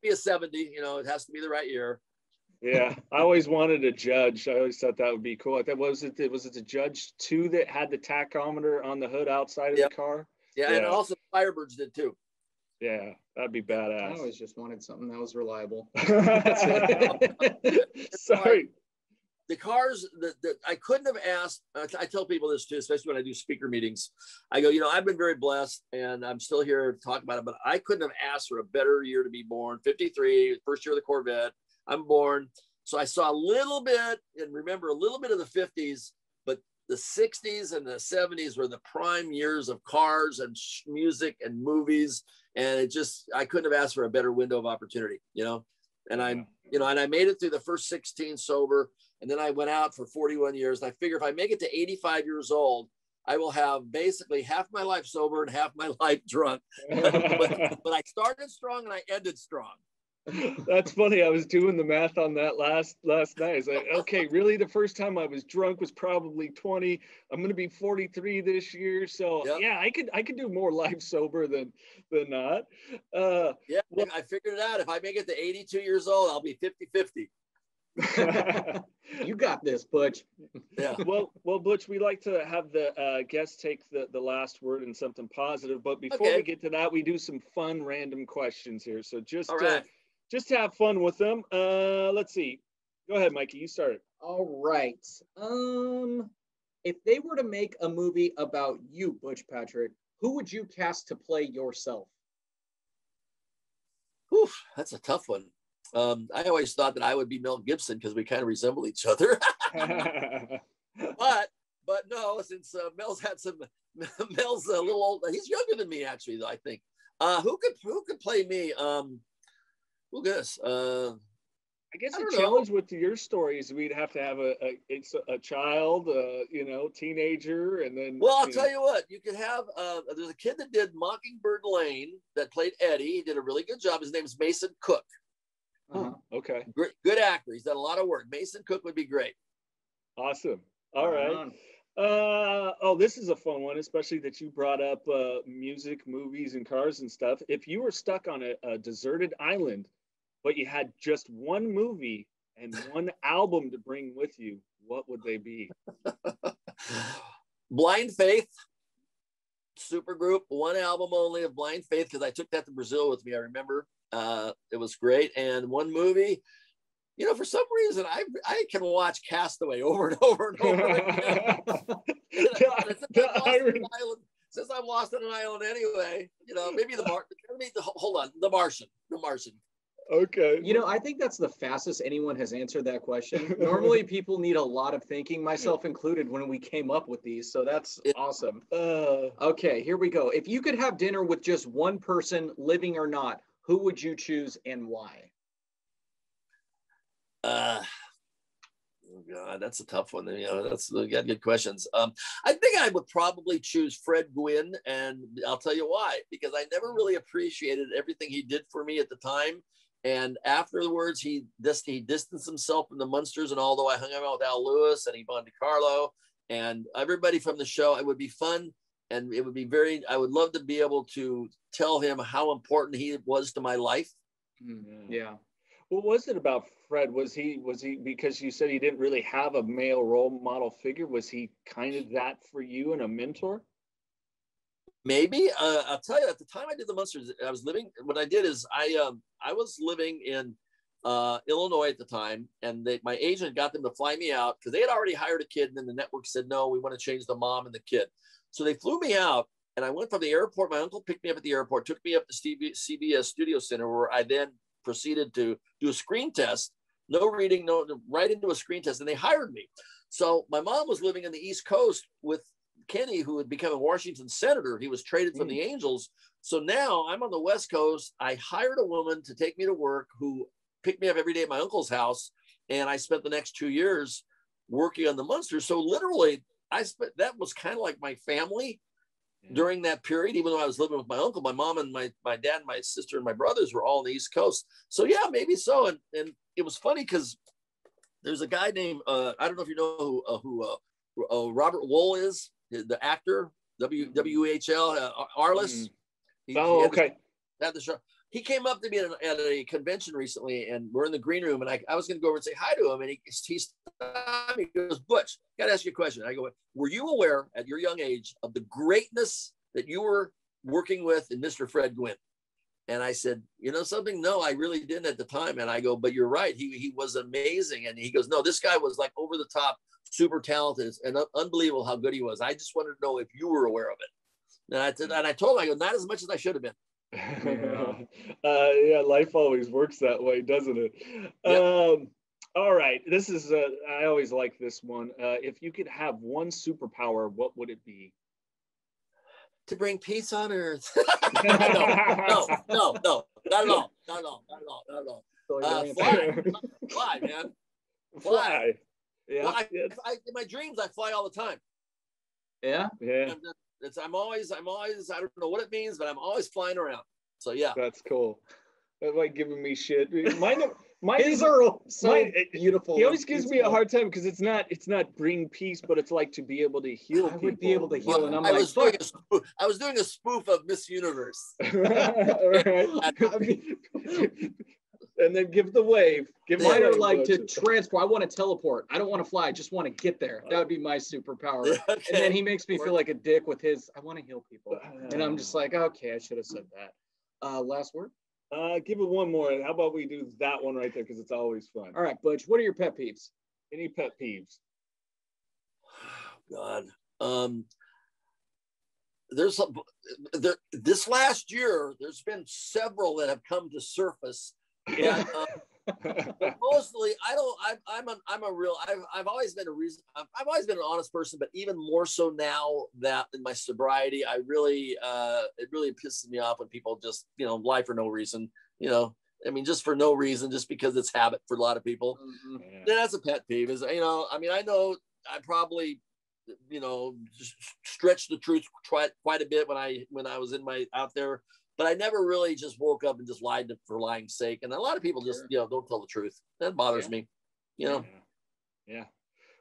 be a 70. It has to be the right year. Yeah, I always wanted a Judge. I always thought that would be cool. Was it the Judge 2 that had the tachometer on the hood outside of the car? Yeah, and also Firebirds did too. Yeah, that'd be badass. I always just wanted something that was reliable. Sorry. The cars that I couldn't have asked, I tell people this too, especially when I do speaker meetings. I go, I've been very blessed and I'm still here to talk about it, but I couldn't have asked for a better year to be born. 53, first year of the Corvette. I'm born. So I saw a little bit and remember a little bit of the 50s, but the 60s and the 70s were the prime years of cars and music and movies. And I couldn't have asked for a better window of opportunity, and and I made it through the first 16 sober. And then I went out for 41 years. And I figure if I make it to 85 years old, I will have basically half my life sober and half my life drunk. but I started strong and I ended strong. That's funny. I was doing the math on that last night. It's like, okay, really, the first time I was drunk was probably 20. I'm going to be 43 this year, so yep. Yeah, I could do more life sober than not. Yeah, well, I figured it out. If I make it to 82 years old, I'll be 50-50. You got this, Butch. Yeah. Well, Butch, we like to have the guests take the last word and something positive. But before we get to that, we do some fun random questions here. So just to have fun with them. Let's see. Go ahead, Mikey. You start it. All right. If they were to make a movie about you, Butch Patrick, who would you cast to play yourself? Whew, that's a tough one. I always thought that I would be Mel Gibson because we kind of resemble each other. but no, since Mel's a little old. He's younger than me, actually, though, I think. Who could play me? Who guess? I guess the challenge with your story is we'd have to have a child, teenager, and then. Well, I'll tell you what. You could have. There's a kid that did Mockingbird Lane that played Eddie. He did a really good job. His name is Mason Cook. Okay. Good actor. He's done a lot of work. Mason Cook would be great. Awesome. All right. This is a fun one, especially that you brought up music, movies, and cars and stuff. If you were stuck on a deserted island, but you had just one movie and one album to bring with you, what would they be? Blind Faith. Supergroup, one album only of Blind Faith, because I took that to Brazil with me, I remember. It was great. And one movie, for some reason, I can watch Castaway over and over and over again. Since I'm lost on an island anyway, maybe The Martian. Okay. I think that's the fastest anyone has answered that question. Normally people need a lot of thinking, myself included, when we came up with these. So that's awesome. Okay, here we go. If you could have dinner with just one person, living or not, who would you choose and why? Oh God, that's a tough one. We got good questions. I think I would probably choose Fred Gwynn, and I'll tell you why. Because I never really appreciated everything he did for me at the time. And afterwards, he distanced himself from the Munsters. And although I hung out with Al Lewis and Yvonne DiCarlo and everybody from the show, it would be fun. And it would be I would love to be able to tell him how important he was to my life. Yeah. What was it about Fred? Was he, because you said he didn't really have a male role model figure, was he kind of that for you and a mentor? Maybe. I'll tell you, at the time I did the Munsters, what I did is I was living in Illinois at the time, and my agent got them to fly me out because they had already hired a kid, and then the network said, no, we want to change the mom and the kid. So they flew me out, and I went from the airport. My uncle picked me up at the airport, took me up to CBS Studio Center, where I then proceeded to do a screen test. No reading, right into a screen test, and they hired me. So my mom was living in the East Coast with Kenny, who had become a Washington senator. He was traded from the Angels. So now I'm on the West Coast. I hired a woman to take me to work who picked me up every day at my uncle's house. And I spent the next 2 years working on the Munsters. So literally that was kind of like my family during that period, even though I was living with my uncle. My mom and my dad, my sister, and my brothers were all on the East Coast. So yeah, maybe so. And it was funny because there's a guy named, I don't know if you know who Robert Wool is, the actor, WHL, Arliss. Okay. Had the show. He came up to me at a convention recently, and we're in the green room, and I was going to go over and say hi to him, and he stopped me. He goes, Butch, got to ask you a question. I go, were you aware at your young age of the greatness that you were working with in Mr. Fred Gwynn? And I said, something? No, I really didn't at the time. And I go, but you're right. He was amazing. And he goes, no, this guy was like over the top, super talented, and unbelievable how good he was. I just wanted to know if you were aware of it. And I told him, I go, not as much as I should have been. Yeah, life always works that way, doesn't it? Yep. All right, this is I always like this one. If you could have one superpower, what would it be? To bring peace on earth. No, not at all. Fly, man. Fly. Yeah. In my dreams, I fly all the time. Yeah. Yeah. I'm always, I don't know what it means, but I'm always flying around. So yeah. That's cool. That's like giving me shit. Mine His are so beautiful. He always gives me a hard time because it's not bring peace, but it's like to be able to heal people. I would be able to heal, and I'm I like, was doing a spoof of Miss Universe. And then give the wave. Mine are like to transport. I want to teleport. I don't want to fly. I just want to get there. That would be my superpower. Okay. And then he makes me feel like a dick with his, I want to heal people. And I'm just like, okay, I should have said that. Last word? Give it one more. How about we do that one right there because it's always fun. All right, Butch, what are your pet peeves? Any pet peeves? God. This last year, there's been several that have come to surface. And, mostly, I've always been I've always been an honest person, but even more so now that in my sobriety, it really pisses me off when people just, lie for no reason, just for no reason, just because it's habit for a lot of people. Mm-hmm. Yeah. That's a pet peeve is, I know I probably, stretched the truth quite a bit when I was out there. But I never really just woke up and just lied for lying's sake. And a lot of people just, don't tell the truth. That bothers me, Yeah.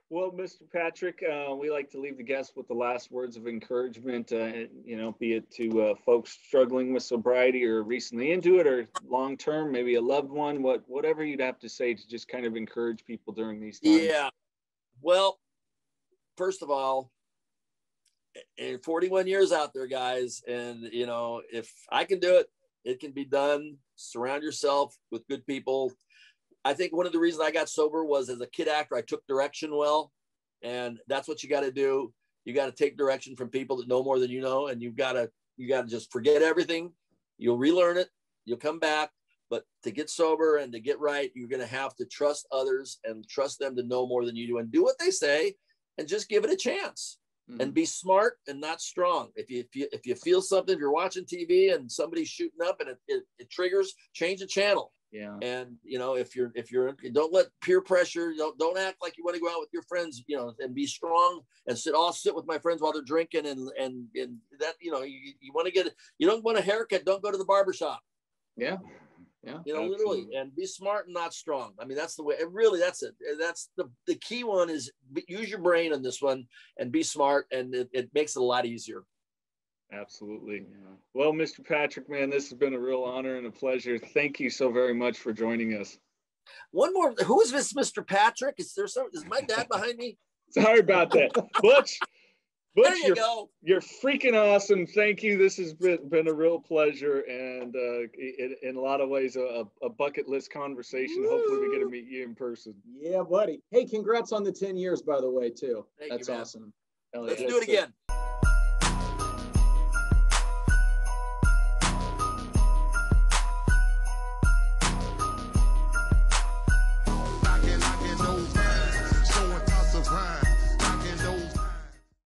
Well, Mr. Patrick, we like to leave the guests with the last words of encouragement, be it to folks struggling with sobriety or recently into it or long-term, maybe a loved one, whatever you'd have to say to just kind of encourage people during these times. Yeah. Well, first of all, and 41 years out there, guys. And, if I can do it, it can be done. Surround yourself with good people. I think one of the reasons I got sober was as a kid actor, I took direction well. And that's what you got to do. You got to take direction from people that know more than you know. And you got to just forget everything. You'll relearn it. You'll come back. But to get sober and to get right, you're going to have to trust others and trust them to know more than you do and do what they say and just give it a chance. And be smart and not strong. If you feel something, if you're watching TV and somebody's shooting up and it triggers, change the channel. Yeah. And if you're don't let peer pressure. Don't act like you want to go out with your friends. And be strong and sit with my friends while they're drinking and that you want to you don't want a haircut. Don't go to the barbershop. Yeah. Yeah. Literally, and be smart and not strong. I mean, that's the way. That's it. That's the key one is use your brain on this one and be smart, and it makes it a lot easier. Absolutely. Yeah. Well, Mr. Patrick, man, this has been a real honor and a pleasure. Thank you so very much for joining us. One more. Who is this, Mr. Patrick? Is my dad behind me? Sorry about that, Butch. Butch, you're freaking awesome. Thank you. This has been a real pleasure, and in a lot of ways, a bucket list conversation. Woo! Hopefully, we get to meet you in person. Yeah, buddy. Hey, congrats on the 10 years, by the way, too. That's awesome. Let's do it again.